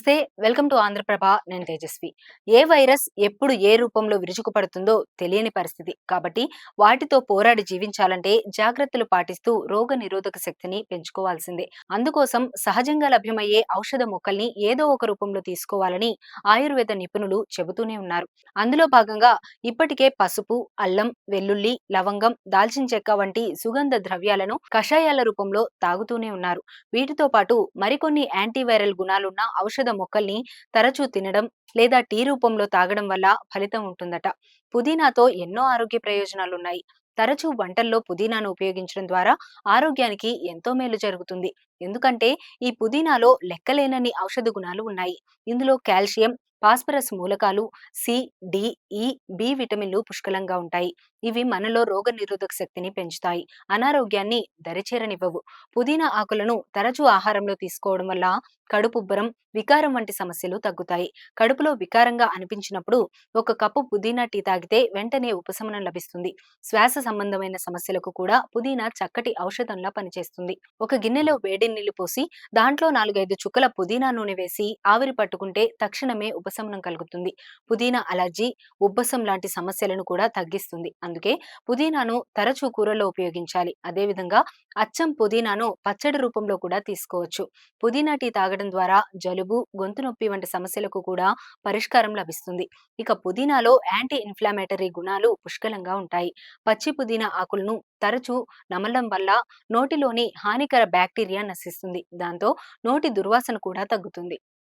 నమస్తే. Welcome to Andhra Prabha. నేను తేజస్వి. ఏ virus ఎప్పుడు ఏ రూపంలో విరుచుకుపడుతుందో తెలియని పరిస్థితి. కాబట్టి వాటితో పోరాడి జీవించాలంటే జాగ్రత్తలు పాటిస్తూ రోగ నిరోధక శక్తిని పెంచుకోవాల్సిందే. అందుకోసం సహజంగా లభ్యమయ్యే ఔషధ మొక్కల్ని ఏదో ఒక రూపంలో తీసుకోవాలని ఆయుర్వేద నిపుణులు చెబుతూనే ఉన్నారు. అందులో భాగంగా ఇప్పటికే పసుపు, అల్లం, వెల్లుల్లి, లవంగం, దాల్చిన చెక్క వంటి సుగంధ ద్రవ్యాలను కషాయాల రూపంలో తాగుతూనే ఉన్నారు. వీటితో పాటు మరికొన్ని యాంటీవైరల్ గుణాలున్న ఔషధ మొక్కల్ని తరచూ తినడం లేదా టీ రూపంలో తాగడం వల్ల ఫలితం ఉంటుందట. పుదీనాతో ఎన్నో ఆరోగ్య ప్రయోజనాలున్నాయి. తరచూ వంటల్లో పుదీనాను ఉపయోగించడం ద్వారా ఆరోగ్యానికి ఎంతో మేలు జరుగుతుంది. ఎందుకంటే ఈ పుదీనాలో లెక్కలేనన్ని ఔషధ గుణాలు ఉన్నాయి. ఇందులో కాల్షియం, ఫాస్ఫరస్ మూలకాలు, సి, డి, ఈ, బి విటమిన్లు పుష్కలంగా ఉంటాయి. ఇవి మనలో రోగ నిరోధక శక్తిని పెంచుతాయి, అనారోగ్యాన్ని దరిచేరనివ్వవు. పుదీనా ఆకులను తరచూ ఆహారంలో తీసుకోవడం వల్ల కడుపుబ్బరం, వికారం వంటి సమస్యలు తగ్గుతాయి. కడుపులో వికారంగా అనిపించినప్పుడు ఒక కప్పు పుదీనా టీ తాగితే వెంటనే ఉపశమనం లభిస్తుంది. శ్వాస సంబంధమైన సమస్యలకు కూడా పుదీనా చక్కటి ఔషధంలా పనిచేస్తుంది. ఒక గిన్నెలో వేడి నీళ్లు పోసి దాంట్లో 4-5 చుక్కల పుదీనా నూనె వేసి ఆవిరి పట్టుకుంటే తక్షణమే ఉపశమనం కలుగుతుంది. పుదీనా అలర్జీ, ఉబ్బసం లాంటి సమస్యలను కూడా తగ్గిస్తుంది. అందుకే పుదీనాను తరచూ కూరల్లో ఉపయోగించాలి. అదేవిధంగా అచ్చం పుదీనాను పచ్చడి రూపంలో కూడా తీసుకోవచ్చు. పుదీనా టీ తాగడం ద్వారా జలుబు, గొంతు నొప్పి వంటి సమస్యలకు కూడా పరిష్కారం లభిస్తుంది. ఇక పుదీనాలో యాంటీ ఇన్ఫ్లామేటరీ గుణాలు పుష్కలంగా ఉంటాయి. పచ్చి పుదీనా ఆకులను తరచూ నమలడం వల్ల నోటిలోని హానికర బ్యాక్టీరియా నశిస్తుంది. దాంతో నోటి దుర్వాసన కూడా తగ్గుతుంది.